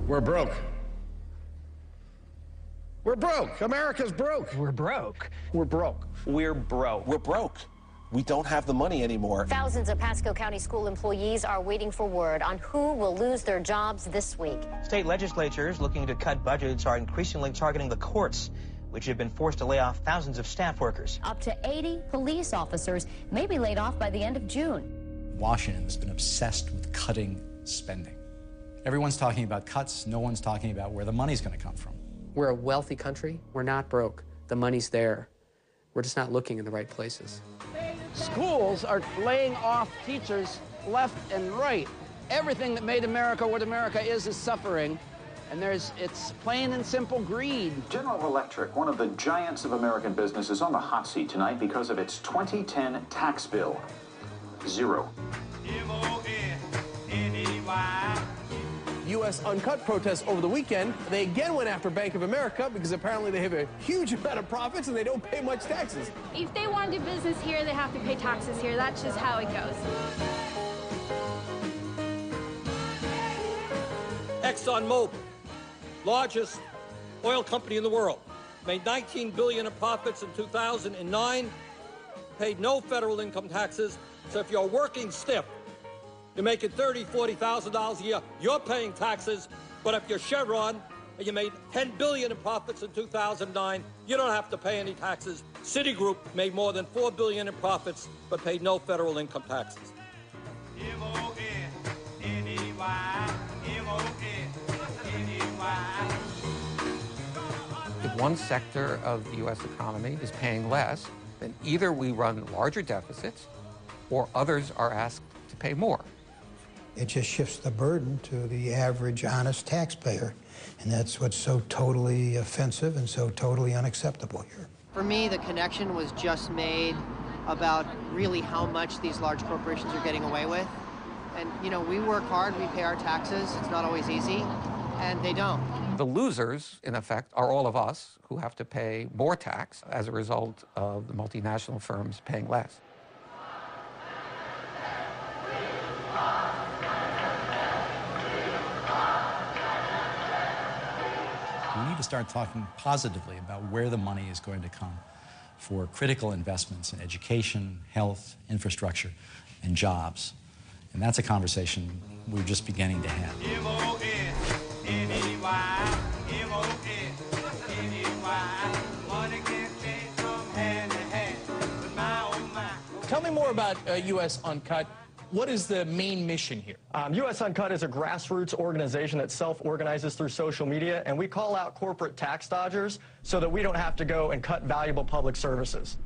We're broke. We're broke. America's broke. We're broke. We're broke. We're broke. We're broke. We don't have the money anymore. Thousands of Pasco County school employees are waiting for word on who will lose their jobs this week. State legislatures looking to cut budgets are increasingly targeting the courts, which have been forced to lay off thousands of staff workers. Up to 80 police officers may be laid off by the end of June. Washington has been obsessed with cutting spending. Everyone's talking about cuts. No one's talking about where the money's going to come from. We're a wealthy country. We're not broke. The money's there. We're just not looking in the right places. Schools are laying off teachers left and right. Everything that made America what America is suffering, and it's plain and simple greed. General Electric, one of the giants of American business, is on the hot seat tonight because of its 2010 tax bill. Zero. U.S. Uncut protests over the weekend. They again went after Bank of America because apparently they have a huge amount of profits and they don't pay much taxes. If they want to do business here, they have to pay taxes here. That's just how it goes. ExxonMobil, largest oil company in the world, made $19 billion in profits in 2009, paid no federal income taxes. So if you're working stiff, you're making $30,000, $40,000 a year, you're paying taxes. But if you're Chevron and you made $10 billion in profits in 2009, you don't have to pay any taxes. Citigroup made more than $4 billion in profits, but paid no federal income taxes. If one sector of the U.S. economy is paying less, then either we run larger deficits or others are asked to pay more. It just shifts the burden to the average honest taxpayer, and that's what's so totally offensive and so totally unacceptable here. For me, the connection was just made about really how much these large corporations are getting away with. And, you know, we work hard, we pay our taxes, it's not always easy, and they don't. The losers, in effect, are all of us who have to pay more tax as a result of the multinational firms paying less. We need to start talking positively about where the money is going to come for critical investments in education, health, infrastructure, and jobs. And that's a conversation we're just beginning to have. Tell me more about U.S. Uncut. What is the main mission here? U.S. Uncut is a grassroots organization that self-organizes through social media, and we call out corporate tax dodgers so that we don't have to go and cut valuable public services.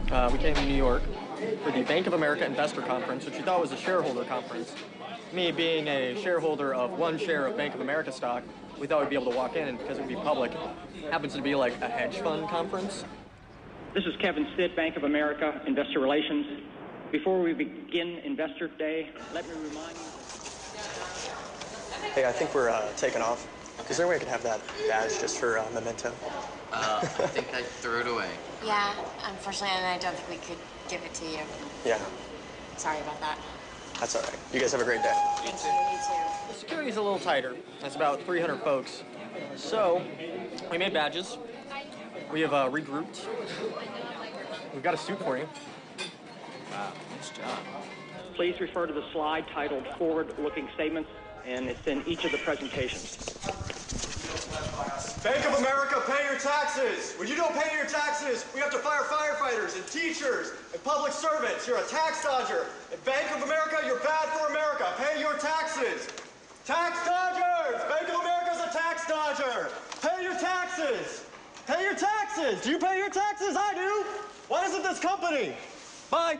We came to New York for the Bank of America Investor Conference, which we thought was a shareholder conference. Me being a shareholder of one share of Bank of America stock, we thought we'd be able to walk in, and because it would be public, it happens to be like a hedge fund conference. This is Kevin Stitt, Bank of America, Investor Relations. Before we begin Investor Day, let me remind you... Hey, I think we're taking off. Is there a way I could have that badge just for memento? I think I threw it away. Yeah, unfortunately, and I don't think we could give it to you. Yeah. Sorry about that. That's all right. You guys have a great day. Thank you, you too. The security's a little tighter. That's about 300 folks. So, we made badges. We have regrouped. We've got a suit for you. Wow, nice job. Please refer to the slide titled Forward-Looking Statements, and it's in each of the presentations. Bank of America, pay your taxes. When you don't pay your taxes, we have to fire firefighters and teachers and public servants. You're a tax dodger. At Bank of America, you're bad for America. Pay your taxes. Tax dodgers! Bank of America's a tax dodger. Pay your taxes. Pay your taxes. Do you pay your taxes? I do. Why doesn't this company? Bye.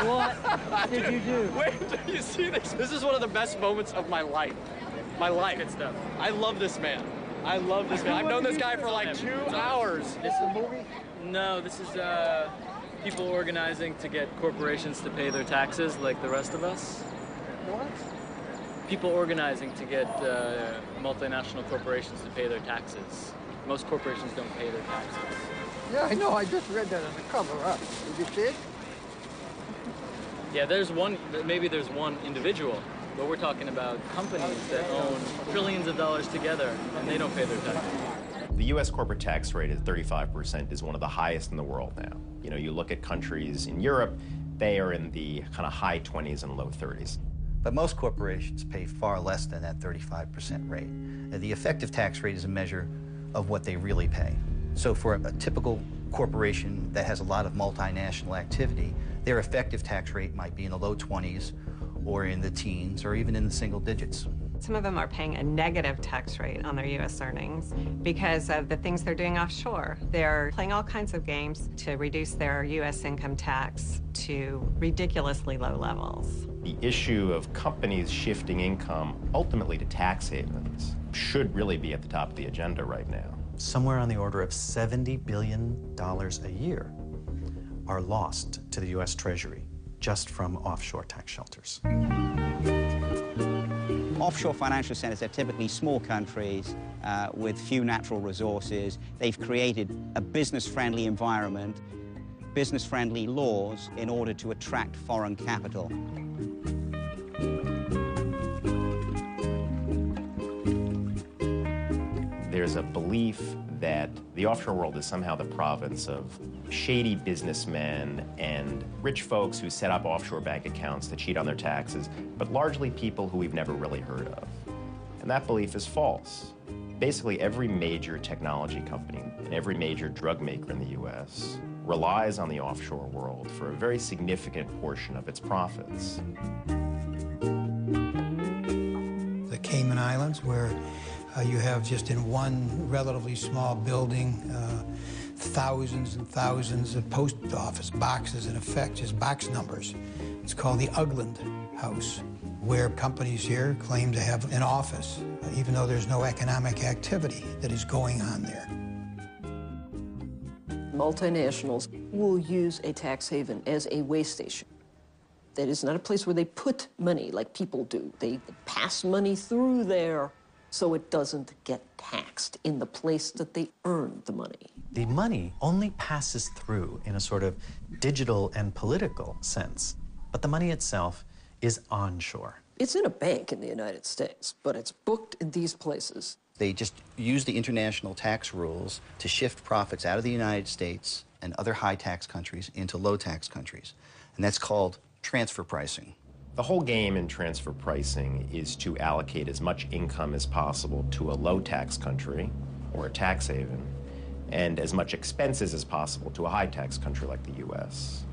What did you do? Wait, do you see this? This is one of the best moments of my life. My life. Good stuff. I love this man. I love this man. I've known this guy for like 2 hours. This is a movie? No, this is people organizing to get corporations to pay their taxes like the rest of us. What? People organizing to get multinational corporations to pay their taxes. Most corporations don't pay their taxes. Yeah, I know. I just read that on the cover up. Did you see it? Yeah, maybe there's one individual, but we're talking about companies that own trillions of dollars together, and they don't pay their taxes. The U.S. corporate tax rate at 35% is one of the highest in the world now. You know, you look at countries in Europe, they are in the kind of high 20s and low 30s. But most corporations pay far less than that 35% rate. The effective tax rate is a measure of what they really pay. So for a typical corporation that has a lot of multinational activity, their effective tax rate might be in the low 20s or in the teens or even in the single digits. Some of them are paying a negative tax rate on their U.S. earnings because of the things they're doing offshore. They're playing all kinds of games to reduce their U.S. income tax to ridiculously low levels. The issue of companies shifting income ultimately to tax havens should really be at the top of the agenda right now. Somewhere on the order of $70 billion a year are lost to the U.S. Treasury just from offshore tax shelters. Offshore financial centers are typically small countries with few natural resources. They've created a business-friendly environment, business-friendly laws in order to attract foreign capital. There's a belief that the offshore world is somehow the province of shady businessmen and rich folks who set up offshore bank accounts to cheat on their taxes, but largely people who we've never really heard of. And that belief is false. Basically, every major technology company and every major drug maker in the U.S. relies on the offshore world for a very significant portion of its profits. The Cayman Islands, where you have just in one relatively small building thousands and thousands of post office boxes, in effect, just box numbers. It's called the Ugland House, where companies here claim to have an office, even though there's no economic activity that is going on there. Multinationals will use a tax haven as a way station. That is not a place where they put money like people do. They pass money through there so it doesn't get taxed in the place that they earn the money. The money only passes through in a sort of digital and political sense, but the money itself is onshore. It's in a bank in the United States, but it's booked in these places. They just use the international tax rules to shift profits out of the United States and other high tax countries into low tax countries, and that's called transfer pricing. The whole game in transfer pricing is to allocate as much income as possible to a low-tax country or a tax haven, and as much expenses as possible to a high-tax country like the U.S.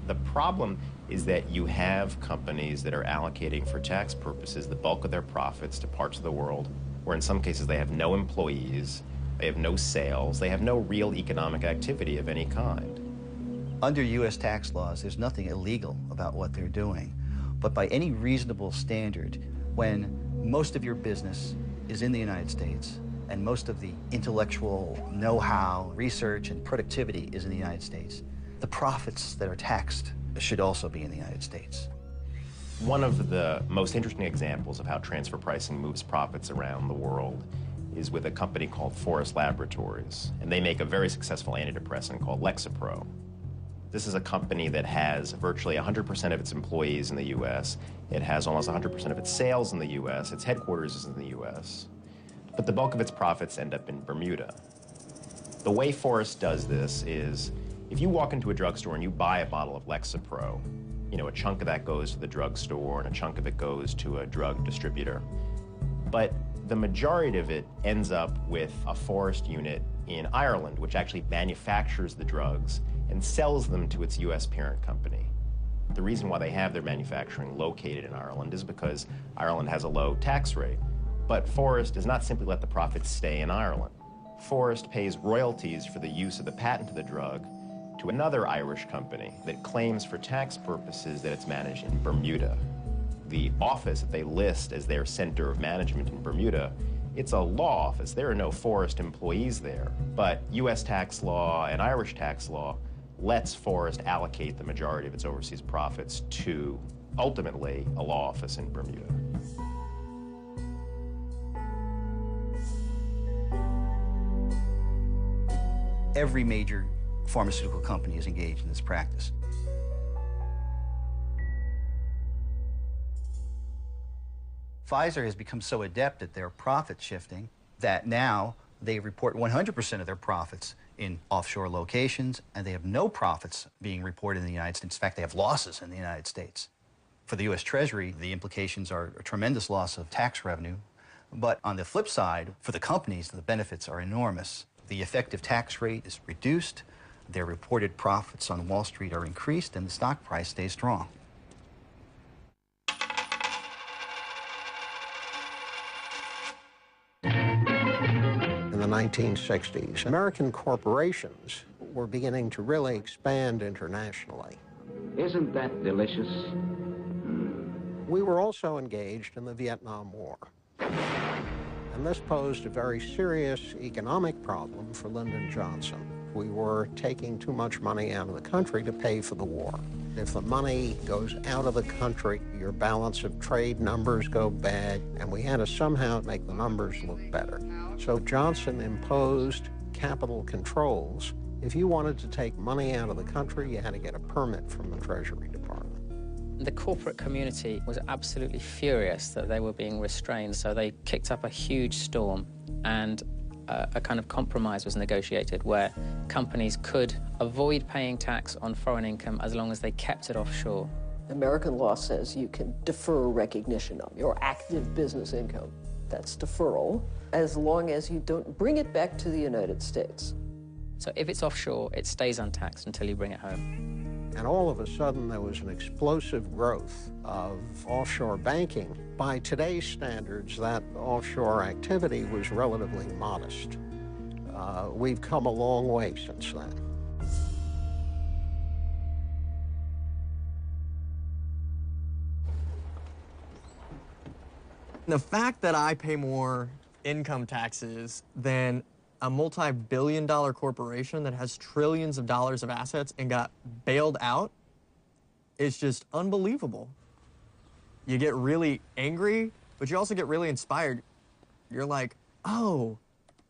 The problem is that you have companies that are allocating for tax purposes the bulk of their profits to parts of the world where in some cases they have no employees, they have no sales, they have no real economic activity of any kind. Under U.S. tax laws, there's nothing illegal about what they're doing. But by any reasonable standard, when most of your business is in the United States and most of the intellectual know-how, research, and productivity is in the United States, the profits that are taxed should also be in the United States. One of the most interesting examples of how transfer pricing moves profits around the world is with a company called Forest Laboratories, and they make a very successful antidepressant called Lexapro. This is a company that has virtually 100% of its employees in the U.S. It has almost 100% of its sales in the U.S. Its headquarters is in the U.S. But the bulk of its profits end up in Bermuda. The way Forest does this is, if you walk into a drugstore and you buy a bottle of Lexapro, you know, a chunk of that goes to the drugstore and a chunk of it goes to a drug distributor. But the majority of it ends up with a Forest unit in Ireland, which actually manufactures the drugs and sells them to its U.S. parent company. The reason why they have their manufacturing located in Ireland is because Ireland has a low tax rate. But Forest does not simply let the profits stay in Ireland. Forest pays royalties for the use of the patent of the drug to another Irish company that claims for tax purposes that it's managed in Bermuda. The office that they list as their center of management in Bermuda, it's a law office. There are no Forest employees there. But U.S. tax law and Irish tax law lets Forest allocate the majority of its overseas profits to, ultimately, a law office in Bermuda. Every major pharmaceutical company is engaged in this practice. Pfizer has become so adept at their profit shifting that now they report 100% of their profits in offshore locations, and they have no profits being reported in the United States. In fact, they have losses in the United States. For the U.S. Treasury, the implications are a tremendous loss of tax revenue. But on the flip side, for the companies, the benefits are enormous. The effective tax rate is reduced, their reported profits on Wall Street are increased, and the stock price stays strong. In the 1960s, American corporations were beginning to really expand internationally. Isn't that delicious? We were also engaged in the Vietnam War. And this posed a very serious economic problem for Lyndon Johnson. We were taking too much money out of the country to pay for the war. If the money goes out of the country, your balance of trade numbers go bad, and we had to somehow make the numbers look better. So Johnson imposed capital controls. If you wanted to take money out of the country, you had to get a permit from the Treasury Department. The corporate community was absolutely furious that they were being restrained, so they kicked up a huge storm, and a kind of compromise was negotiated where companies could avoid paying tax on foreign income as long as they kept it offshore. American law says you can defer recognition of your active business income. That's deferral, as long as you don't bring it back to the United States. So if it's offshore, it stays untaxed until you bring it home. And all of a sudden, there was an explosive growth of offshore banking. By today's standards, that offshore activity was relatively modest. We've come a long way since then. The fact that I pay more income taxes than a multi-billion-dollar corporation that has trillions of dollars of assets and got bailed out is just unbelievable. You get really angry, but you also get really inspired. You're like, oh,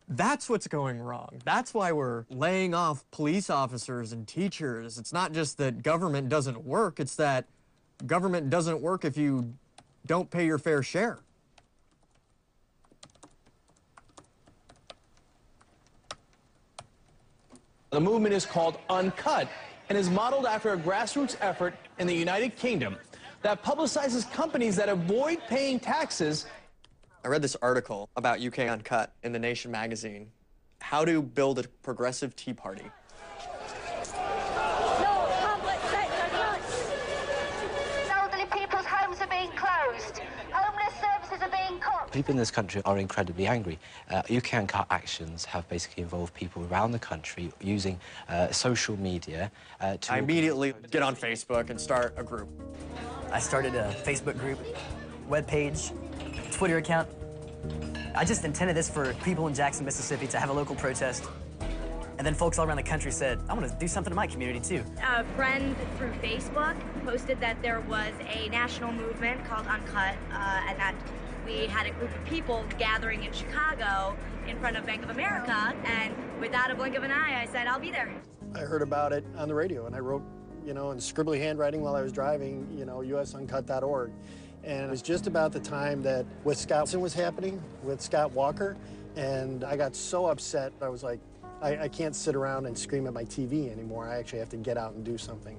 that's what's going wrong. That's why we're laying off police officers and teachers. It's not just that government doesn't work, it's that government doesn't work if you don't pay your fair share. The movement is called Uncut and is modeled after a grassroots effort in the United Kingdom that publicizes companies that avoid paying taxes. I read this article about UK Uncut in The Nation magazine, How to Build a Progressive Tea Party. No public sector cuts. Elderly people's homes are being closed. Homeless services are being cut. People in this country are incredibly angry. UK Uncut actions have basically involved people around the country using social media to... I immediately get on Facebook and start a group. I started a Facebook group, webpage, Twitter account. I just intended this for people in Jackson, Mississippi to have a local protest. And then folks all around the country said, I want to do something in my community too. A friend through Facebook posted that there was a national movement called Uncut, and that we had a group of people gathering in Chicago in front of Bank of America, and without a blink of an eye, I said, I'll be there. I heard about it on the radio, and I wrote, in scribbly handwriting while I was driving, usuncut.org. And it was just about the time that Wisconsin was happening with Scott Walker, and I got so upset. I was like, I can't sit around and scream at my TV anymore. I actually have to get out and do something.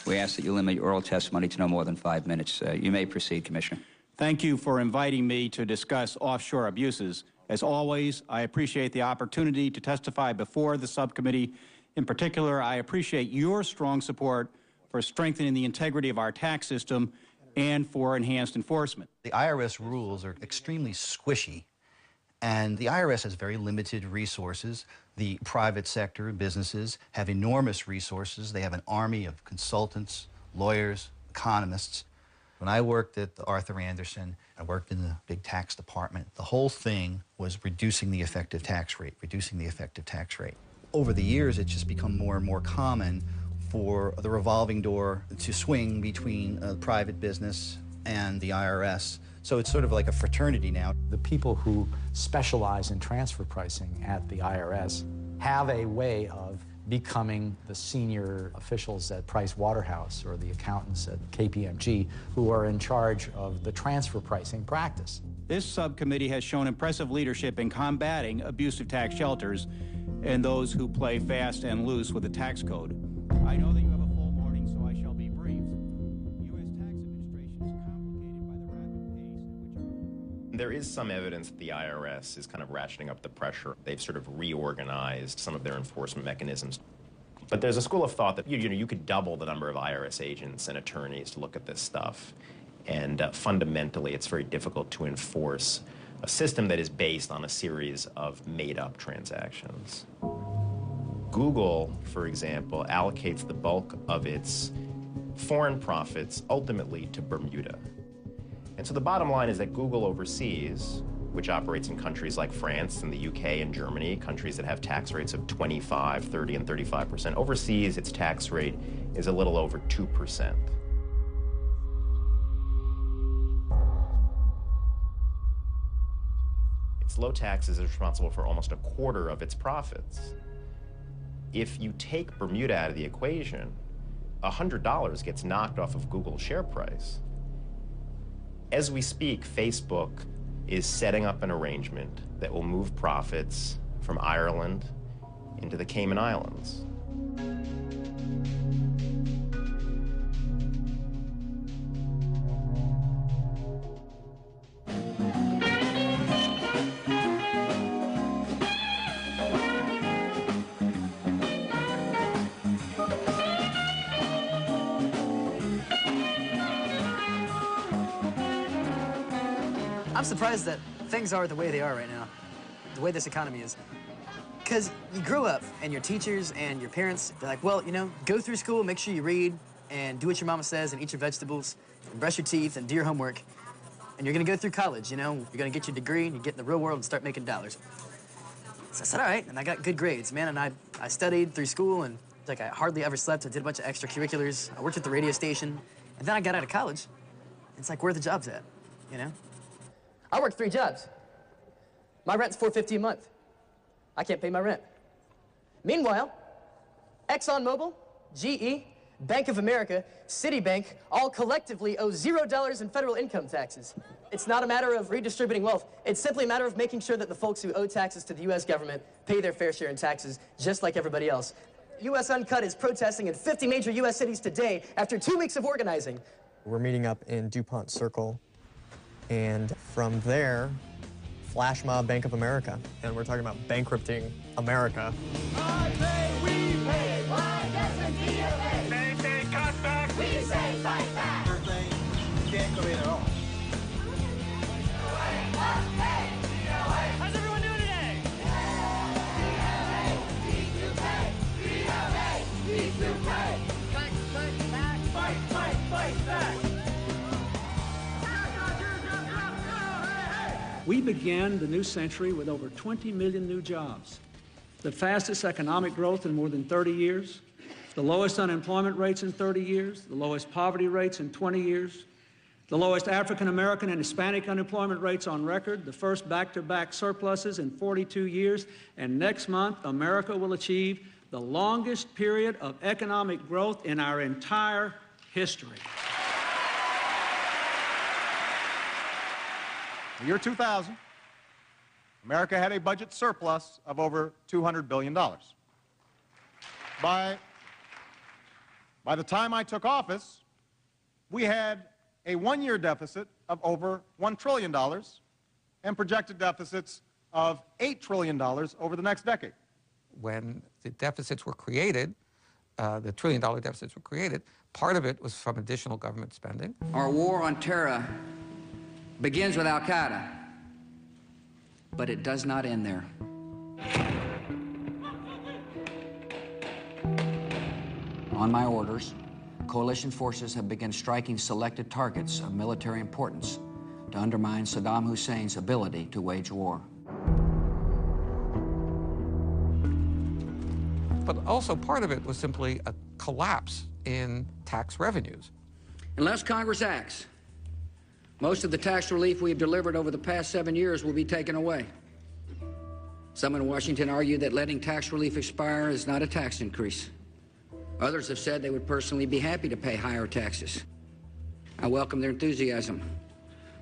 We ask that you limit your oral testimony to no more than 5 minutes. You may proceed, Commissioner. Thank you for inviting me to discuss offshore abuses. As always, I appreciate the opportunity to testify before the subcommittee. In particular, I appreciate your strong support for strengthening the integrity of our tax system and for enhanced enforcement. The IRS rules are extremely squishy, and the IRS has very limited resources. The private sector, businesses, have enormous resources. They have an army of consultants, lawyers, economists. When I worked at Arthur Andersen, I worked in the big tax department. The whole thing was reducing the effective tax rate, reducing the effective tax rate. Over the years, it's just become more and more common for the revolving door to swing between private business and the IRS. So it's sort of like a fraternity now. The people who specialize in transfer pricing at the IRS have a way of becoming the senior officials at Price Waterhouse or the accountants at KPMG who are in charge of the transfer pricing practice. This subcommittee has shown impressive leadership in combating abusive tax shelters and those who play fast and loose with the tax code. I know that you have a full morning, so I shall be brief. The U.S. tax administration is complicated by the rapid pace at which... There is some evidence that the IRS is kind of ratcheting up the pressure. They've sort of reorganized some of their enforcement mechanisms. But there's a school of thought that you could double the number of IRS agents and attorneys to look at this stuff. And fundamentally, it's very difficult to enforce a system that is based on a series of made-up transactions. Google, for example, allocates the bulk of its foreign profits ultimately to Bermuda. And so the bottom line is that Google overseas, which operates in countries like France and the UK and Germany, countries that have tax rates of 25, 30, and 35%, overseas its tax rate is a little over 2%. Its low taxes are responsible for almost a quarter of its profits. If you take Bermuda out of the equation, $100 gets knocked off of Google's share price. As we speak, Facebook is setting up an arrangement that will move profits from Ireland into the Cayman Islands. I'm surprised that things are the way they are right now, the way this economy is. Because you grew up, and your teachers and your parents, they're like, well, you know, go through school, make sure you read, and do what your mama says, and eat your vegetables, and brush your teeth, and do your homework. And you're gonna go through college, you know? You're gonna get your degree, and you get in the real world and start making dollars. So I said, all right, and I got good grades, man, and I studied through school, and like I hardly ever slept. I did a bunch of extracurriculars. I worked at the radio station, and then I got out of college. It's like, where are the jobs at, you know? I work 3 jobs. My rent's $450 a month. I can't pay my rent. Meanwhile, ExxonMobil, GE, Bank of America, Citibank, all collectively owe $0 in federal income taxes. It's not a matter of redistributing wealth. It's simply a matter of making sure that the folks who owe taxes to the U.S. government pay their fair share in taxes, just like everybody else. U.S. Uncut is protesting in 50 major U.S. cities today after 2 weeks of organizing. We're meeting up in DuPont Circle. And from there, flash mob Bank of America. And we're talking about bankrupting America. I pay, we pay. Why doesn't he pay? They say cut back. We say fight back. They're saying you can't come in at all. How's everyone doing today? Fight back. Fight back. We began the new century with over 20 million new jobs, the fastest economic growth in more than 30 years, the lowest unemployment rates in 30 years, the lowest poverty rates in 20 years, the lowest African American and Hispanic unemployment rates on record, the first back-to-back surpluses in 42 years, and next month, America will achieve the longest period of economic growth in our entire history. In the year 2000, America had a budget surplus of over $200 billion. By the time I took office, we had a one-year deficit of over $1 trillion and projected deficits of $8 trillion over the next decade. When the deficits were created, the trillion-dollar deficits were created, part of it was from additional government spending. Our war on terror begins with Al-Qaeda, but it does not end there. On my orders, coalition forces have begun striking selected targets of military importance to undermine Saddam Hussein's ability to wage war. But also part of it was simply a collapse in tax revenues. Unless Congress acts, most of the tax relief we have delivered over the past 7 years will be taken away. Some in Washington argue that letting tax relief expire is not a tax increase. Others have said they would personally be happy to pay higher taxes. I welcome their enthusiasm.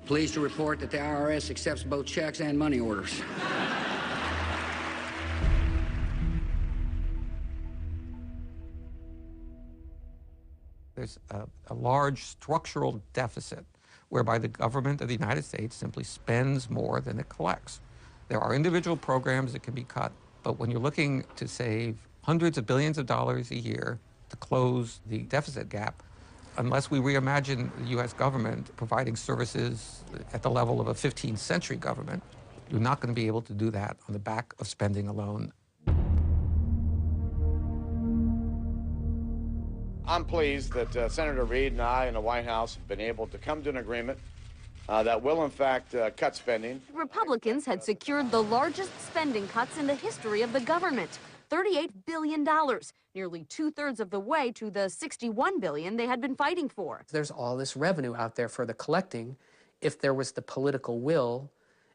Pleased to report that the IRS accepts both checks and money orders. There's a large structural deficit whereby the government of the United States simply spends more than it collects. There are individual programs that can be cut, but when you're looking to save hundreds of billions of dollars a year to close the deficit gap, unless we reimagine the U.S. government providing services at the level of a 15th century government, you're not going to be able to do that on the back of spending alone. I'm pleased that Senator Reid and I and the White House have been able to come to an agreement that will, in fact, cut spending. Republicans had secured the largest spending cuts in the history of the government, $38 billion, nearly two-thirds of the way to the $61 billion they had been fighting for. There's all this revenue out there for the collecting if there was the political will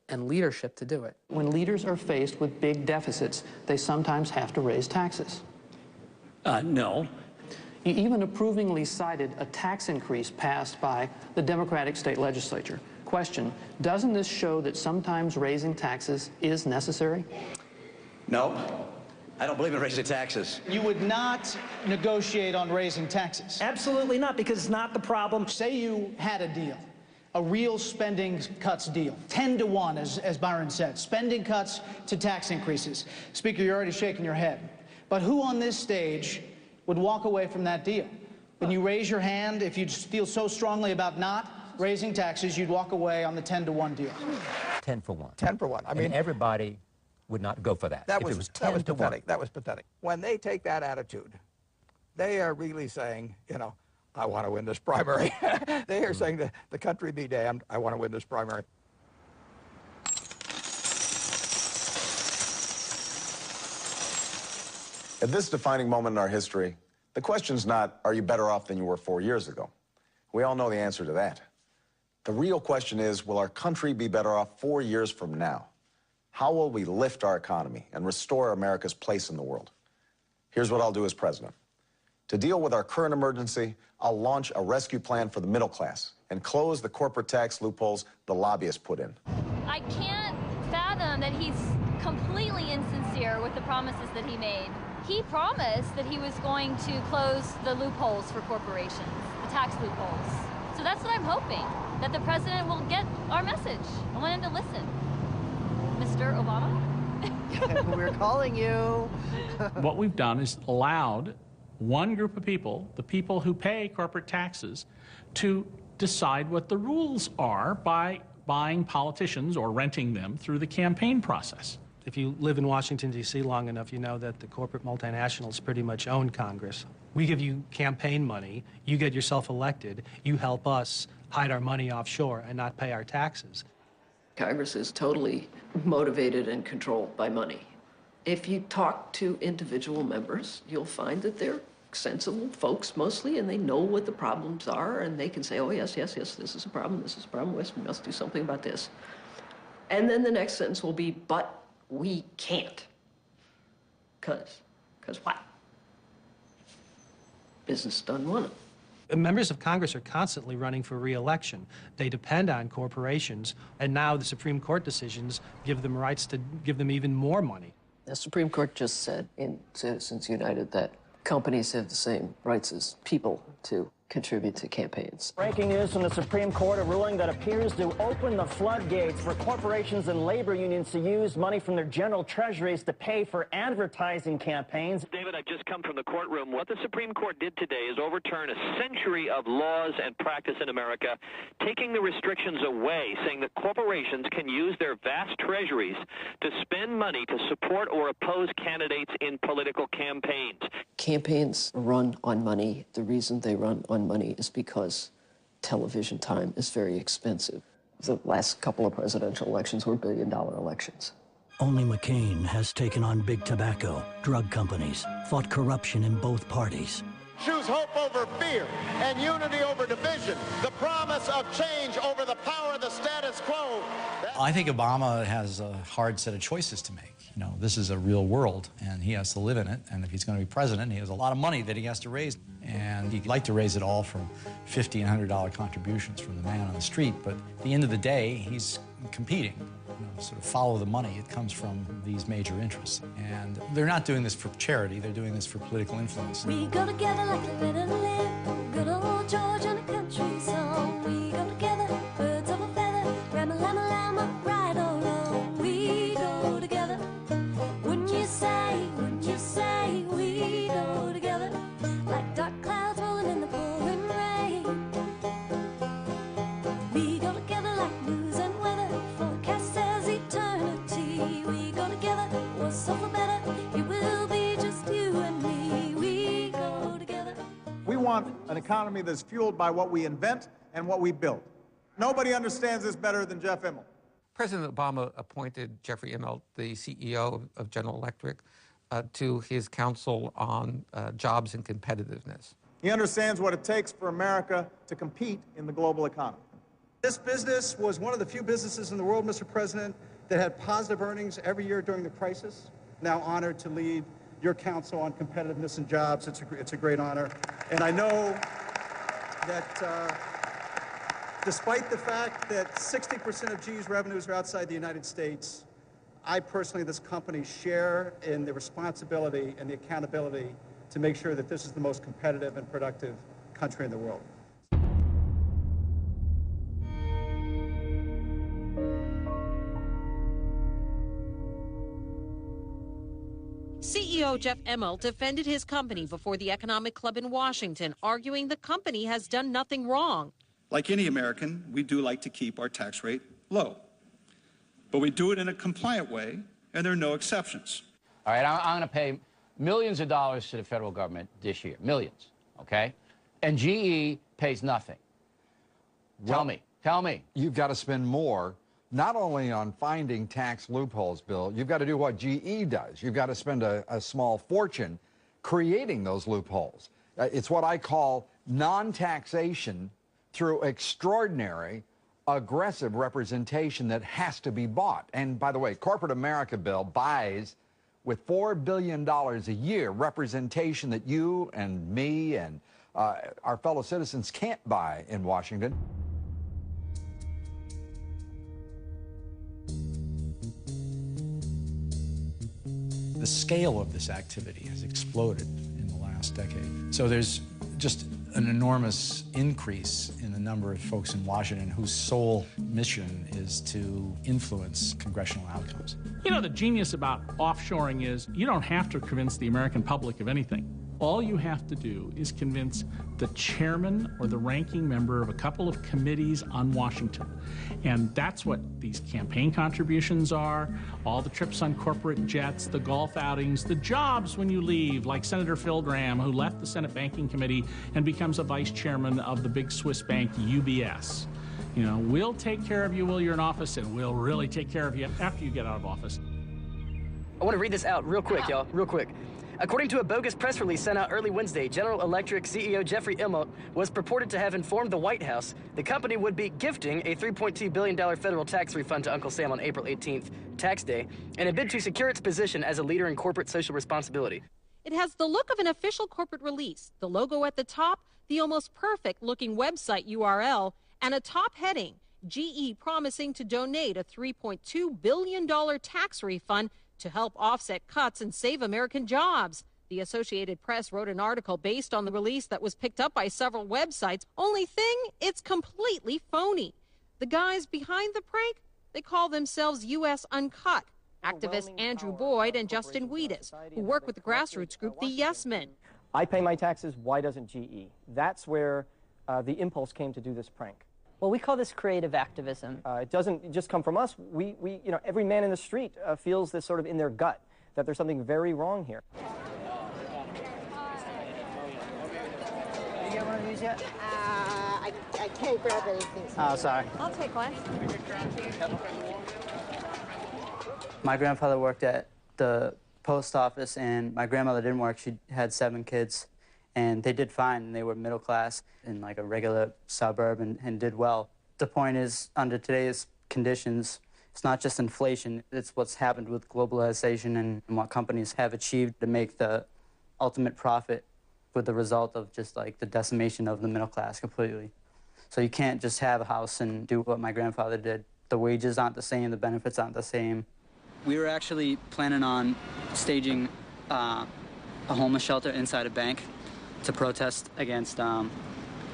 and leadership to do it. When leaders are faced with big deficits, they sometimes have to raise taxes. No. You even approvingly cited a tax increase passed by the Democratic state legislature. Question, doesn't this show that sometimes raising taxes is necessary? No. I don't believe in raising taxes. You would not negotiate on raising taxes? Absolutely not, because it's not the problem. Say you had a deal, a real spending cuts deal, 10 to 1, as Byron said, spending cuts to tax increases. Speaker, you're already shaking your head. But who on this stage would walk away from that deal? When you raise your hand, if you feel so strongly about not raising taxes, you'd walk away on the 10 to 1 deal. 10 for 1. 10 for 1. I mean, and everybody would not go for that. That if was, it was 10 to pathetic. 1. That was pathetic. When they take that attitude, they are really saying, you know, I want to win this primary. They are saying to the country be damned, I want to win this primary. At this defining moment in our history, the question's not, are you better off than you were 4 years ago? We all know the answer to that. The real question is, will our country be better off 4 years from now? How will we lift our economy and restore America's place in the world? Here's what I'll do as president. To deal with our current emergency, I'll launch a rescue plan for the middle class and close the corporate tax loopholes the lobbyists put in. I can't fathom that he's completely insincere with the promises that he made. He promised that he was going to close the loopholes for corporations, the tax loopholes. So that's what I'm hoping, that the president will get our message. I want him to listen. Mr. Obama? We're calling you. What we've done is allowed one group of people, the people who pay corporate taxes, to decide what the rules are by buying politicians or renting them through the campaign process. If you live in Washington, D.C. long enough, you know that the corporate multinationals pretty much own Congress. We give you campaign money, you get yourself elected, you help us hide our money offshore and not pay our taxes. Congress is totally motivated and controlled by money. If you talk to individual members, you'll find that they're sensible folks mostly, and they know what the problems are, and they can say, oh, yes, yes, yes, this is a problem, this is a problem, yes, we must do something about this. And then the next sentence will be, but we can't. Because what? Business doesn't want it. Members of Congress are constantly running for re-election. They depend on corporations, and now the Supreme Court decisions give them rights to give them even more money. The Supreme Court just said in Citizens United that companies have the same rights as people to contribute to campaigns. Breaking news from the Supreme Court, a ruling that appears to open the floodgates for corporations and labor unions to use money from their general treasuries to pay for advertising campaigns. David, I've just come from the courtroom. What the Supreme Court did today is overturn a century of laws and practice in America, taking the restrictions away, saying that corporations can use their vast treasuries to spend money to support or oppose candidates in political campaigns. Campaigns run on money. The reason they run on money is because television time is very expensive. The last couple of presidential elections were billion-dollar elections. Only McCain has taken on big tobacco, drug companies, fought corruption in both parties. choose hope over fear and unity over division, the promise of change over the power of the status quo. I think Obama has a hard set of choices to make. You know, this is a real world, and he has to live in it, and if he's going to be president, he has a lot of money that he has to raise, and he'd like to raise it all from $50 and $100 contributions from the man on the street, but at the end of the day, he's competing. You know, sort of follow the money. It comes from these major interests. And they're not doing this for charity. They're doing this for political influence. We go together like a little lamb, good old George and a country song. We go together, birds of a feather, llama, llama, llama, right or wrong. We go together. Wouldn't you say, we go together, like dark clouds rolling in the pouring rain. We go together like news and weather, forecast says eternity. We go together, what's so for better, it will be just you and me. We go together. We want an economy that's fueled by what we invent and what we build. Nobody understands this better than Jeff Immelt. President Obama appointed Jeffrey Immelt, the CEO of General Electric, to his council on jobs and competitiveness. He understands what it takes for America to compete in the global economy. This business was one of the few businesses in the world, Mr. President, that had positive earnings every year during the crisis. Now honored to lead your council on competitiveness and jobs. It's a great honor. And I know that despite the fact that 60% of GE's revenues are outside the United States, I personally, this company, share in the responsibility and the accountability to make sure that this is the most competitive and productive country in the world. CEO Jeff Immelt defended his company before the Economic Club in Washington, arguing the company has done nothing wrong. Like any American, we do like to keep our tax rate low. But we do it in a compliant way, and there are no exceptions. All right, I'm going to pay millions of dollars to the federal government this year. Millions, okay? And GE pays nothing. Tell me. You've got to spend more, not only on finding tax loopholes, Bill, you've got to do what GE does. You've got to spend a small fortune creating those loopholes. It's what I call non-taxation through extraordinary, aggressive representation that has to be bought. And by the way, corporate America, Bill, buys with $4 billion a year representation that you and me and our fellow citizens can't buy in Washington. The scale of this activity has exploded in the last decade. So there's just an enormous increase in the number of folks in Washington whose sole mission is to influence congressional outcomes. You know, the genius about offshoring is you don't have to convince the American public of anything. All you have to do is convince the chairman or the ranking member of a couple of committees on Washington. And that's what these campaign contributions are, all the trips on corporate jets, the golf outings, the jobs when you leave, like Senator Phil Gramm, who left the Senate Banking Committee and becomes a vice chairman of the big Swiss bank UBS. You know, we'll take care of you while you're in office, and we'll really take care of you after you get out of office. I want to read this out real quick, y'all, real quick. According to a bogus press release sent out early Wednesday, General Electric CEO Jeffrey Immelt was purported to have informed the White House the company would be gifting a $3.2 billion federal tax refund to Uncle Sam on April 18th, tax day, in a bid to secure its position as a leader in corporate social responsibility. It has the look of an official corporate release, the logo at the top, the almost perfect-looking website URL, and a top heading, GE promising to donate a $3.2 billion tax refund to help offset cuts and save American jobs. The Associated Press wrote an article based on the release that was picked up by several websites. Only thing, it's completely phony. The guys behind the prank, they call themselves U.S. Uncut. Activists Andrew Boyd and Justin Wheatus, who work with the grassroots group The Yes Men. I pay my taxes, why doesn't GE? That's where the impulse came to do this prank. Well, we call this creative activism. It doesn't just come from us. We you know, every man in the street feels this sort of in their gut, that there's something very wrong here. You get one of these yet? I can't grab anything. Oh, sorry. I'll take one. My grandfather worked at the post office, and my grandmother didn't work. She had 7 kids, and they did fine. They were middle class in like a regular suburb and did well. The point is, under today's conditions, it's not just inflation, it's what's happened with globalization and what companies have achieved to make the ultimate profit with the result of just like the decimation of the middle class completely. So you can't just have a house and do what my grandfather did. The wages aren't the same, the benefits aren't the same. We were actually planning on staging a homeless shelter inside a bank to protest against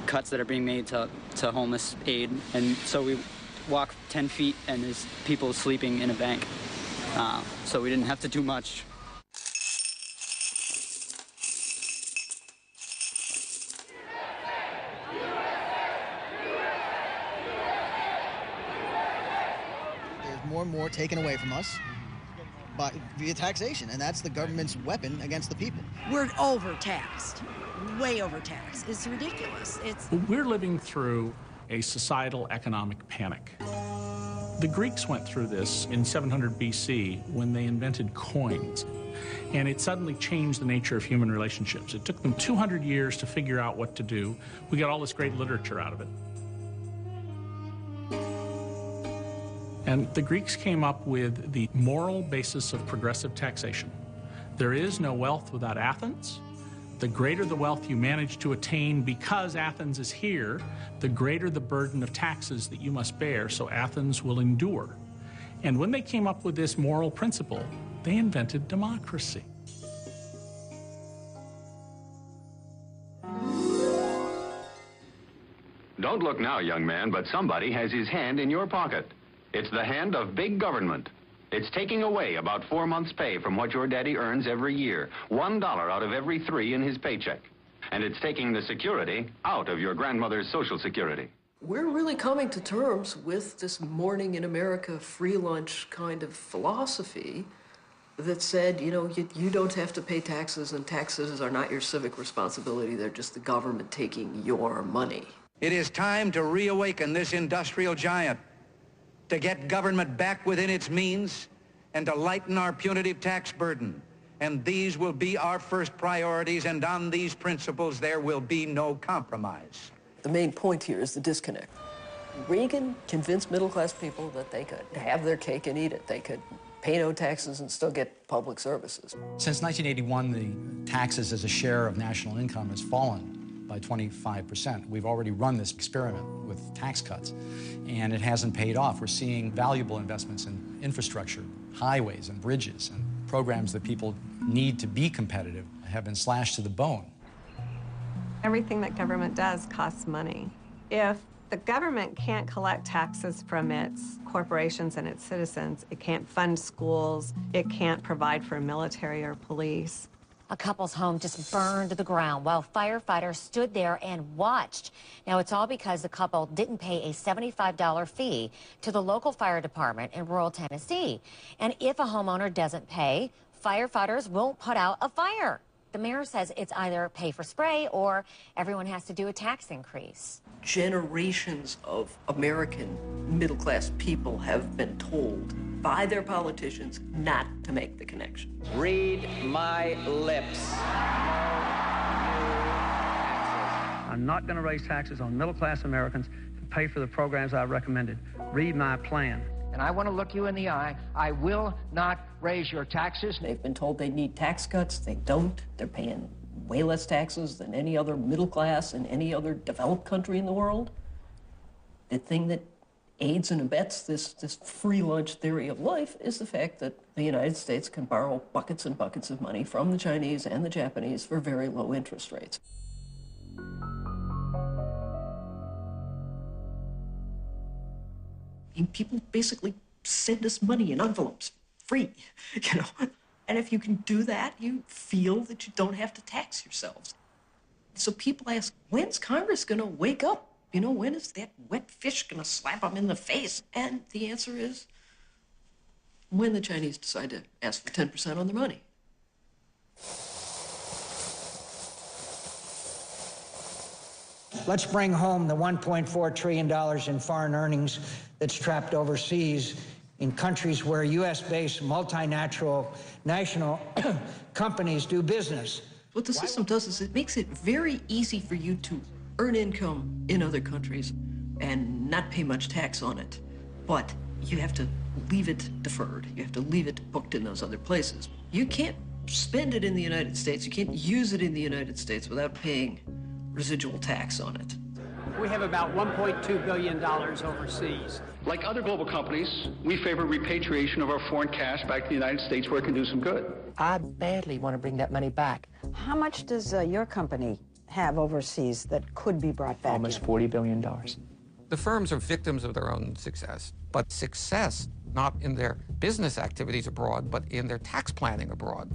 cuts that are being made to homeless aid. And so we walk 10 feet and there's people sleeping in a bank. So we didn't have to do much. There's more and more taken away from us via taxation, and that's the government's weapon against the people. We're overtaxed, way overtaxed. It's ridiculous. We're living through a societal economic panic. The Greeks went through this in 700 BC when they invented coins, and it suddenly changed the nature of human relationships. It took them 200 years to figure out what to do. We got all this great literature out of it. And the Greeks came up with the moral basis of progressive taxation. There is no wealth without Athens. The greater the wealth you manage to attain because Athens is here, the greater the burden of taxes that you must bear, so Athens will endure. And when they came up with this moral principle, they invented democracy. Don't look now, young man, but somebody has his hand in your pocket. It's the hand of big government. It's taking away about 4 months' pay from what your daddy earns every year, $1 out of every 3 in his paycheck. And it's taking the security out of your grandmother's Social Security. We're really coming to terms with this morning in America free lunch kind of philosophy that said, you know, you don't have to pay taxes, and taxes are not your civic responsibility. They're just the government taking your money. It is time to reawaken this industrial giant, to get government back within its means, and to lighten our punitive tax burden. And these will be our first priorities, and on these principles there will be no compromise. The main point here is the disconnect. Reagan convinced middle-class people that they could have their cake and eat it. They could pay no taxes and still get public services. Since 1981, the taxes as a share of national income has fallen by 25%. We've already run this experiment with tax cuts, and it hasn't paid off. We're seeing valuable investments in infrastructure, highways and bridges, and programs that people need to be competitive have been slashed to the bone. Everything that government does costs money. If the government can't collect taxes from its corporations and its citizens, it can't fund schools, it can't provide for military or police. A couple's home just burned to the ground while firefighters stood there and watched. Now, it's all because the couple didn't pay a $75 fee to the local fire department in rural Tennessee. And if a homeowner doesn't pay, firefighters won't put out a fire. The mayor says it's either pay for spray or everyone has to do a tax increase. Generations of American middle-class people have been told by their politicians not to make the connection. Read my lips. I'm not going to raise taxes on middle-class Americans to pay for the programs I recommended. Read my plan. And I want to look you in the eye. I will not raise your taxes. They've been told they need tax cuts. They don't. They're paying way less taxes than any other middle class in any other developed country in the world. The thing that aids and abets this free lunch theory of life is the fact that the United States can borrow buckets and buckets of money from the Chinese and the Japanese for very low interest rates. And people basically send us money in envelopes, free, you know. And if you can do that, you feel that you don't have to tax yourselves. So people ask, when's Congress going to wake up? You know, when is that wet fish going to slap them in the face? And the answer is when the Chinese decide to ask for 10% on their money. Let's bring home the $1.4 trillion in foreign earnings that's trapped overseas in countries where U.S.-based multinational companies do business. What the system does is it makes it very easy for you to earn income in other countries and not pay much tax on it. But you have to leave it deferred. You have to leave it booked in those other places. You can't spend it in the United States. You can't use it in the United States without paying residual tax on it. We have about $1.2 billion overseas. Like other global companies, we favor repatriation of our foreign cash back to the United States where it can do some good. I badly want to bring that money back. How much does your company have overseas that could be brought back? Almost $40 billion. The firms are victims of their own success, but success not in their business activities abroad, but in their tax planning abroad.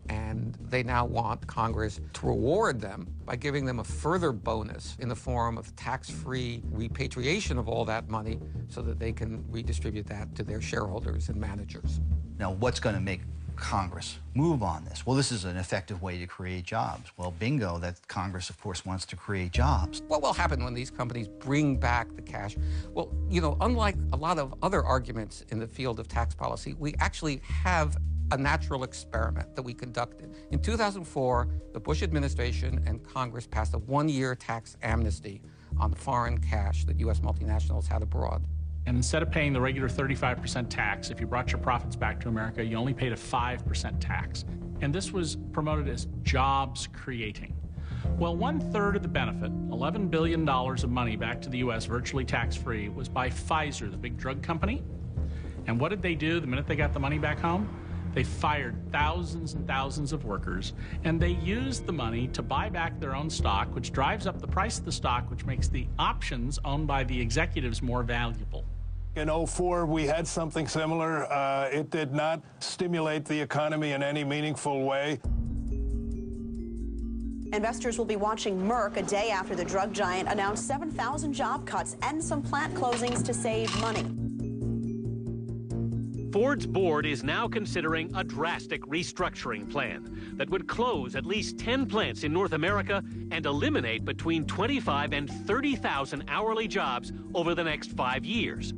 And they now want Congress to reward them by giving them a further bonus in the form of tax-free repatriation of all that money so that they can redistribute that to their shareholders and managers. Now, what's going to make Congress move on this? Well, this is an effective way to create jobs. Well, bingo, that Congress, of course, wants to create jobs. What will happen when these companies bring back the cash? Well, you know, unlike a lot of other arguments in the field of tax policy, we actually have a natural experiment that we conducted. In 2004, the Bush administration and Congress passed a one-year tax amnesty on foreign cash that U.S. multinationals had abroad. And instead of paying the regular 35% tax, if you brought your profits back to America, you only paid a 5% tax. And this was promoted as jobs creating. Well, 1/3 of the benefit, $11 billion of money back to the U.S. virtually tax-free, was by Pfizer, the big drug company. And what did they do the minute they got the money back home? They fired thousands and thousands of workers, and they used the money to buy back their own stock, which drives up the price of the stock, which makes the options owned by the executives more valuable. In 2004, we had something similar. It did not stimulate the economy in any meaningful way. Investors will be watching Merck a day after the drug giant announced 7,000 job cuts and some plant closings to save money. Ford's board is now considering a drastic restructuring plan that would close at least 10 plants in North America and eliminate between 25 and 30,000 hourly jobs over the next 5 years.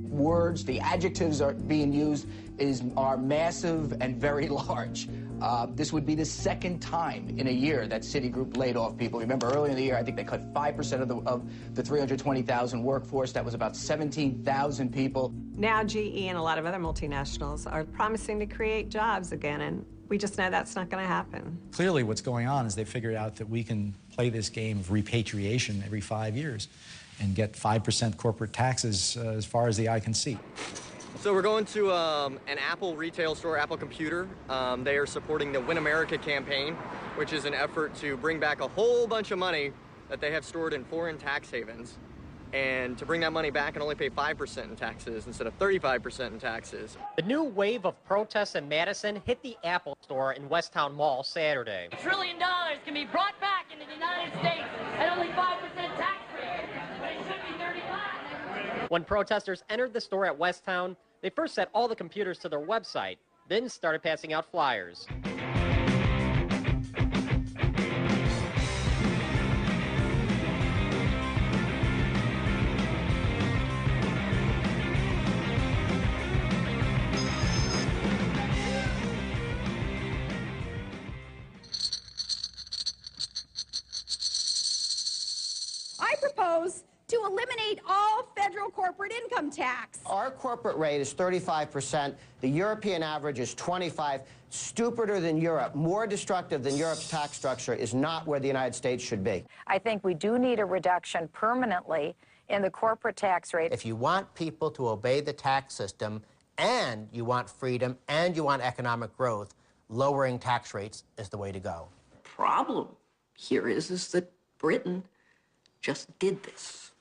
Words, the adjectives are being used are massive and very large. This would be the second time in a year that Citigroup laid off people. Remember, earlier in the year, I think they cut 5% of the 320,000 workforce. That was about 17,000 people. Now GE and a lot of other multinationals are promising to create jobs again, and we just know that's not going to happen. Clearly what's going on is they figured out that we can play this game of repatriation every 5 years and get 5% corporate taxes as far as the eye can see. So we're going to an Apple retail store, Apple Computer. They are supporting the Win America campaign, which is an effort to bring back a whole bunch of money that they have stored in foreign tax havens, and to bring that money back and only pay 5% in taxes instead of 35% in taxes. The new wave of protests in Madison hit the Apple store in Westtown Mall Saturday. $1 trillion can be brought back into the United States at only 5% tax rate, but it should be 35%. When protesters entered the store at Westtown, they first set all the computers to their website, then started passing out flyers. I propose to eliminate all federal corporate income tax. Our corporate rate is 35%. The European average is 25%. Stupider than Europe, more destructive than Europe's tax structure is not where the United States should be. I think we do need a reduction permanently in the corporate tax rate. If you want people to obey the tax system, and you want freedom, and you want economic growth, lowering tax rates is the way to go. Problem here is that Britain just did this.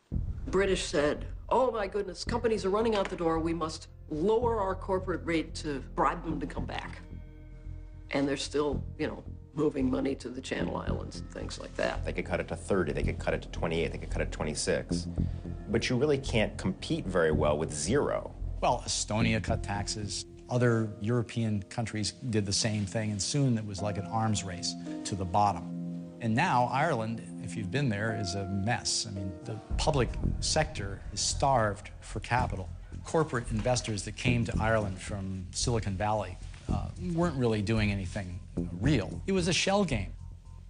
British said, oh my goodness, companies are running out the door, we must lower our corporate rate to bribe them to come back. And they're still, you know, moving money to the Channel Islands and things like that. They could cut it to 30, they could cut it to 28, they could cut it to 26. But you really can't compete very well with zero. Well, Estonia cut taxes. Other European countries did the same thing, and soon it was like an arms race to the bottom. And now Ireland, if you've been there, is a mess. I mean, the public sector is starved for capital. Corporate investors that came to Ireland from Silicon Valley weren't really doing anything real. It was a shell game.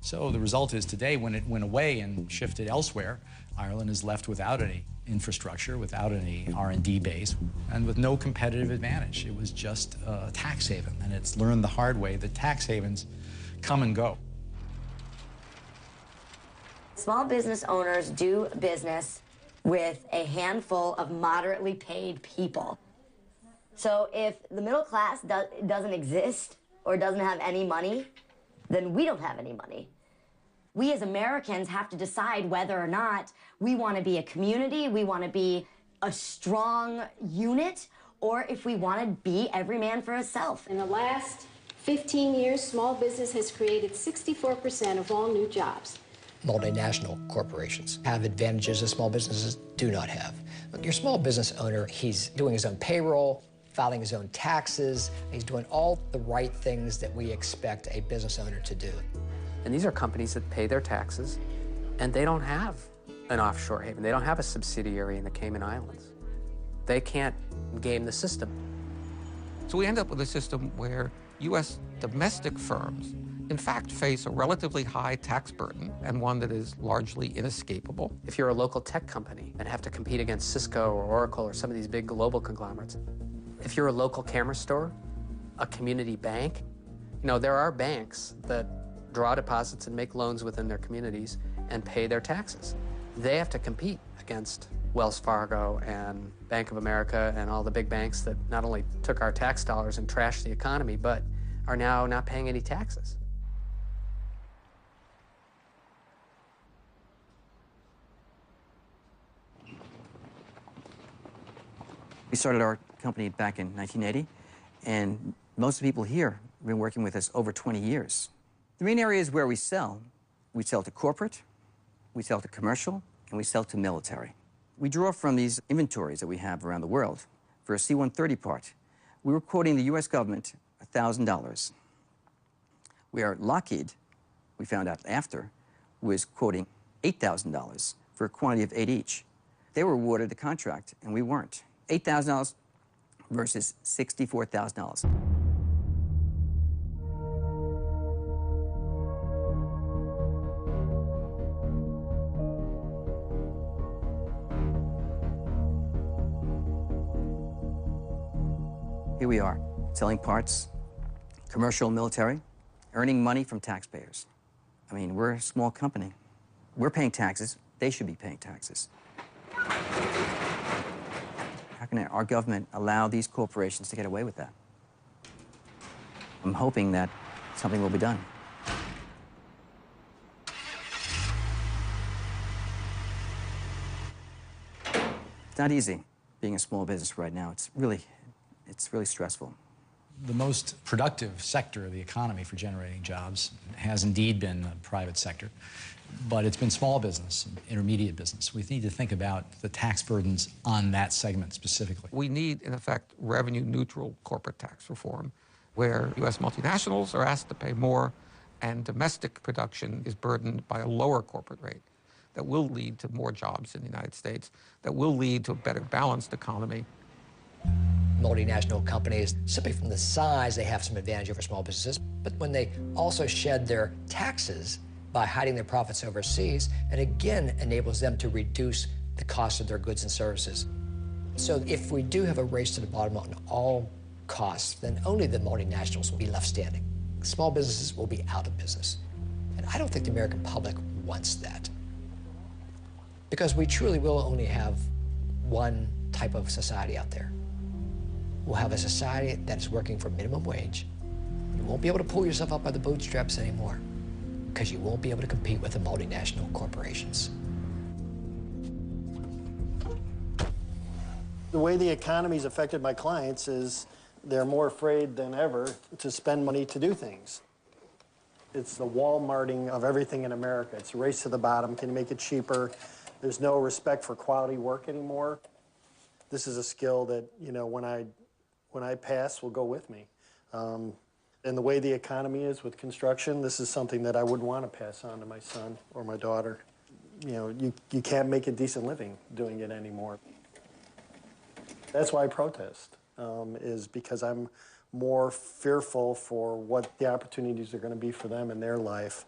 So the result is today, when it went away and shifted elsewhere, Ireland is left without any infrastructure, without any R&D base, and with no competitive advantage. It was just a tax haven, and it's learned the hard way that tax havens come and go. Small business owners do business with a handful of moderately paid people. So if the middle class doesn't exist or doesn't have any money, then we don't have any money. We as Americans have to decide whether or not we want to be a community, we want to be a strong unit, or if we want to be every man for himself. In the last 15 years, small business has created 64% of all new jobs. Multinational corporations have advantages that small businesses do not have. Look, your small business owner, he's doing his own payroll, filing his own taxes, he's doing all the right things that we expect a business owner to do. And these are companies that pay their taxes, and they don't have an offshore haven. They don't have a subsidiary in the Cayman Islands. They can't game the system. So we end up with a system where U.S. domestic firms, in fact, face a relatively high tax burden and one that is largely inescapable. If you're a local tech company and have to compete against Cisco or Oracle or some of these big global conglomerates, if you're a local camera store, a community bank, you know, there are banks that draw deposits and make loans within their communities and pay their taxes. They have to compete against Wells Fargo and Bank of America and all the big banks that not only took our tax dollars and trashed the economy, but are now not paying any taxes. We started our company back in 1980, and most of the people here have been working with us over 20 years. The main areas where we sell to corporate, we sell to commercial, and we sell to military. We draw from these inventories that we have around the world. For a C-130 part, we were quoting the U.S. government $1,000. Where Lockheed, we found out after, was quoting $8,000 for a quantity of 8 each. They were awarded the contract, and we weren't. $8,000 versus $64,000. Here we are, selling parts, commercial, military, earning money from taxpayers. I mean, we're a small company. We're paying taxes. They should be paying taxes. How can our government allow these corporations to get away with that? I'm hoping that something will be done. It's not easy being a small business right now. It's really stressful. The most productive sector of the economy for generating jobs has indeed been the private sector, but it's been small business, intermediate business. We need to think about the tax burdens on that segment specifically. We need, in effect, revenue-neutral corporate tax reform, where U.S. multinationals are asked to pay more and domestic production is burdened by a lower corporate rate that will lead to more jobs in the United States, that will lead to a better balanced economy. Multinational companies, simply from the size, they have some advantage over small businesses, but when they also shed their taxes by hiding their profits overseas, it again enables them to reduce the cost of their goods and services. So if we do have a race to the bottom on all costs, then only the multinationals will be left standing. Small businesses will be out of business. And I don't think the American public wants that. Because we truly will only have one type of society out there. We'll have a society that is working for minimum wage. You won't be able to pull yourself up by the bootstraps anymore because you won't be able to compete with the multinational corporations. The way the economy's affected my clients is they're more afraid than ever to spend money to do things. It's the Walmarting of everything in America. It's a race to the bottom. Can you make it cheaper? There's no respect for quality work anymore. This is a skill that, you know, when I pass will go with me. And the way the economy is with construction, this is something that I wouldn't want to pass on to my son or my daughter. You know, you can't make a decent living doing it anymore. That's why I protest, is because I'm more fearful for what the opportunities are going to be for them in their life.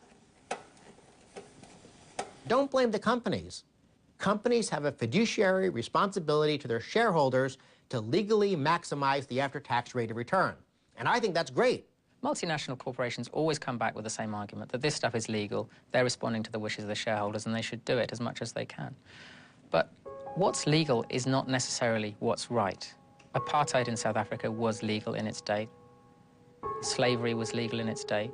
Don't blame the companies. Companies have a fiduciary responsibility to their shareholders to legally maximize the after-tax rate of return. And I think that's great. Multinational corporations always come back with the same argument, that this stuff is legal, they're responding to the wishes of the shareholders, and they should do it as much as they can. But what's legal is not necessarily what's right. Apartheid in South Africa was legal in its day. Slavery was legal in its day.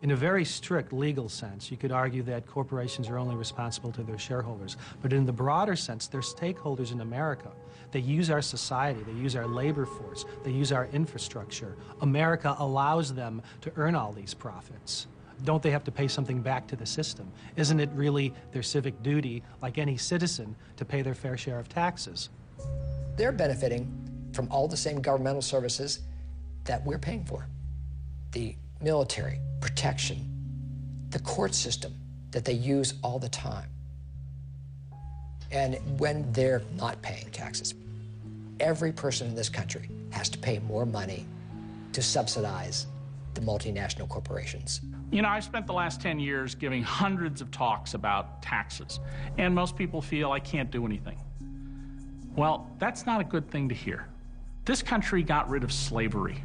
In a very strict legal sense, you could argue that corporations are only responsible to their shareholders. But in the broader sense, they're stakeholders in America. They use our society, they use our labor force, they use our infrastructure. America allows them to earn all these profits. Don't they have to pay something back to the system? Isn't it really their civic duty, like any citizen, to pay their fair share of taxes? They're benefiting from all the same governmental services that we're paying for. The military, protection, the court system that they use all the time. And when they're not paying taxes, every person in this country has to pay more money to subsidize the multinational corporations. You know, I've spent the last 10 years giving hundreds of talks about taxes, and most people feel I can't do anything. Well, that's not a good thing to hear. This country got rid of slavery.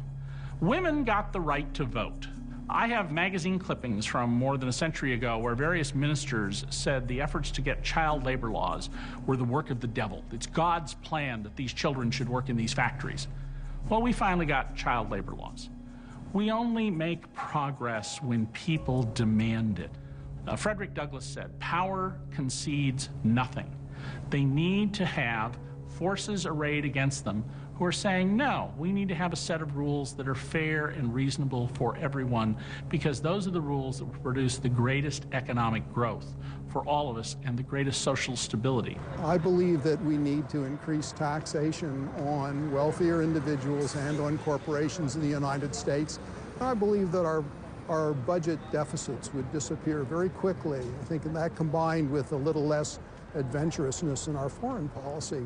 Women got the right to vote. I have magazine clippings from more than a century ago where various ministers said the efforts to get child labor laws were the work of the devil. It's God's plan that these children should work in these factories. Well, we finally got child labor laws. We only make progress when people demand it. Frederick Douglass said, power concedes nothing. They need to have forces arrayed against them who are saying, no, we need to have a set of rules that are fair and reasonable for everyone, because those are the rules that will produce the greatest economic growth for all of us and the greatest social stability. I believe that we need to increase taxation on wealthier individuals and on corporations in the United States. I believe that our budget deficits would disappear very quickly. I think that combined with a little less adventurousness in our foreign policy.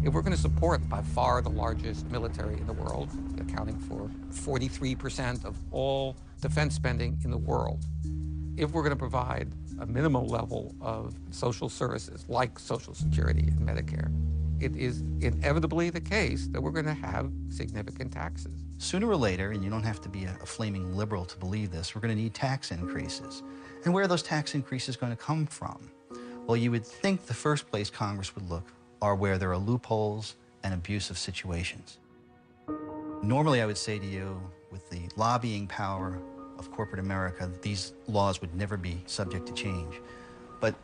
If we're going to support by far the largest military in the world, accounting for 43% of all defense spending in the world, if we're going to provide a minimal level of social services like Social Security and Medicare, it is inevitably the case that we're going to have significant taxes. Sooner or later, and you don't have to be a flaming liberal to believe this, we're going to need tax increases. And where are those tax increases going to come from? Well, you would think the first place Congress would look are where there are loopholes and abusive situations. Normally, I would say to you, with the lobbying power of corporate America, these laws would never be subject to change. But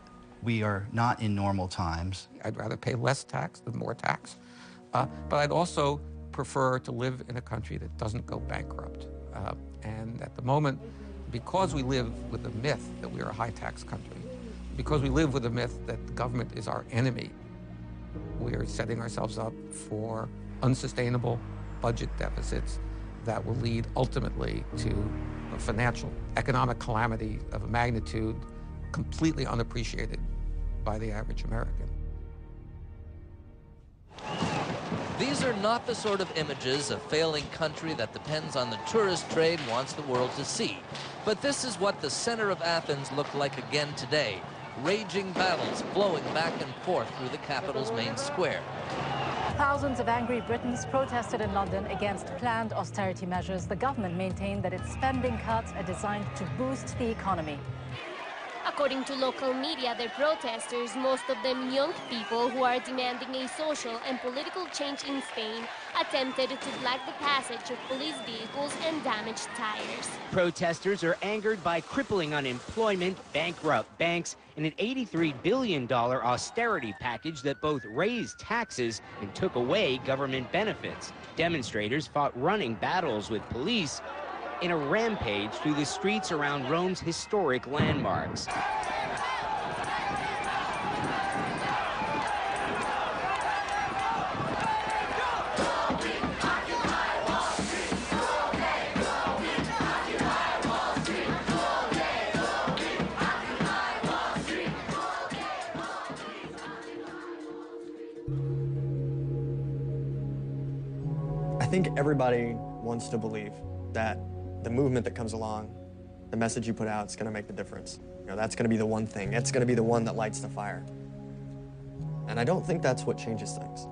we are not in normal times. I'd rather pay less tax than more tax. But I'd also prefer to live in a country that doesn't go bankrupt. And at the moment, because we live with the myth that we are a high-tax country, because we live with the myth that the government is our enemy, we are setting ourselves up for unsustainable budget deficits that will lead ultimately to a financial, economic calamity of a magnitude completely unappreciated by the average American. These are not the sort of images a failing country that depends on the tourist trade wants the world to see. But this is what the center of Athens looked like again today. Raging battles flowing back and forth through the capital's main square. Thousands of angry Britons protested in London against planned austerity measures. The government maintained that its spending cuts are designed to boost the economy. According to local media, the protesters, most of them young people who are demanding a social and political change in Spain, attempted to block the passage of police vehicles and damaged tires. Protesters are angered by crippling unemployment, bankrupt banks, and an $83 billion austerity package that both raised taxes and took away government benefits. Demonstrators fought running battles with police in a rampage through the streets around Rome's historic landmarks. I think everybody wants to believe that the movement that comes along, the message you put out, is going to make the difference. You know, that's going to be the one thing. It's going to be the one that lights the fire. And I don't think that's what changes things.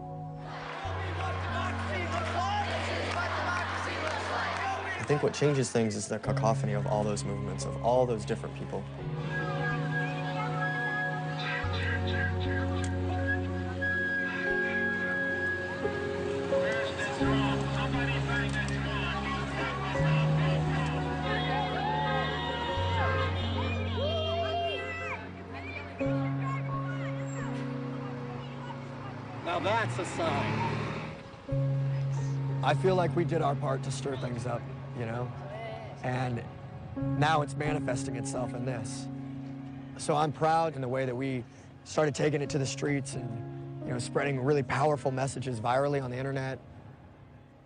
I think what changes things is the cacophony of all those movements, of all those different people. Now that's a sign. I feel like we did our part to stir things up, you know? And now it's manifesting itself in this. So I'm proud in the way that we started taking it to the streets and, you know, spreading really powerful messages virally on the internet.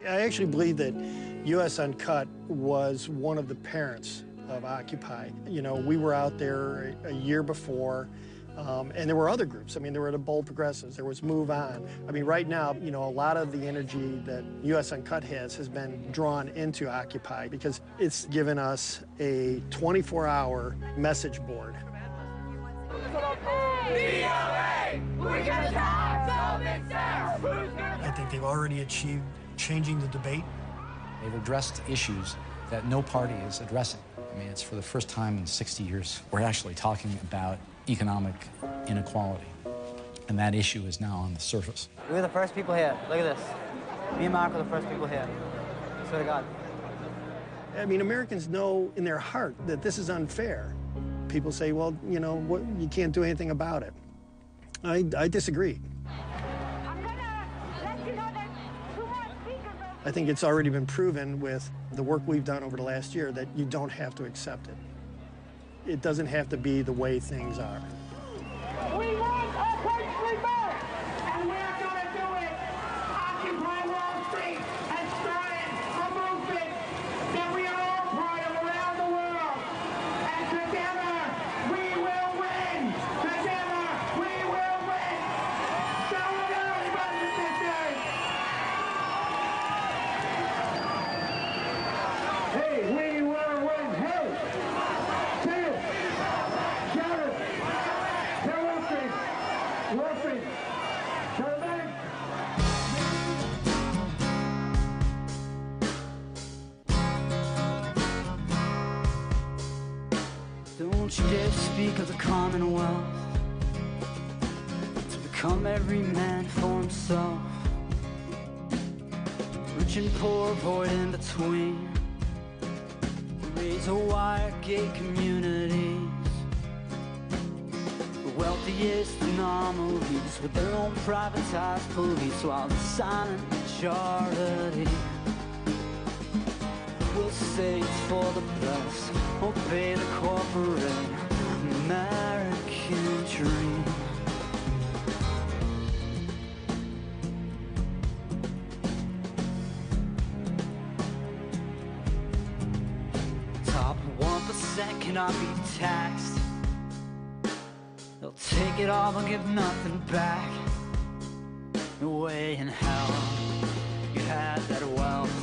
I actually believe that U.S. Uncut was one of the parents of Occupy. You know, we were out there a year before, and there were other groups. I mean, there were the Bold Progressives, there was Move On. I mean, right now, you know, a lot of the energy that U.S. Uncut has been drawn into Occupy because it's given us a 24-hour message board. I think they've already achieved changing the debate. They've addressed issues that no party is addressing. I mean, it's for the first time in 60 years, we're actually talking about economic inequality. And that issue is now on the surface. We were the first people here. Look at this. Me and Mark were the first people here. I swear to God. I mean, Americans know in their heart that this is unfair. People say, well, you know, what, you can't do anything about it. I disagree. I think it's already been proven with the work we've done over the last year that you don't have to accept it. It doesn't have to be the way things are. We want our country back, and we're going to do it. Occupy Wall Street has started a movement that we are all part of around the world. And together, we will win. Together, we will win. Show it out, brothers and sisters. Hey, we will win. Hey, say it. Shout it. Tell Wall Street. Wall Street. Shout it back. Don't you dare speak of the Commonwealth. To become every man for himself. Rich and poor, avoid in between. Raise a wire gate communities. The wealthiest anomalies with their own privatized police while the silent majority will say it's for the best, obey the corporate American dream. Top 1% cannot be taxed. They'll take it all but give nothing back. No way in hell you had that wealth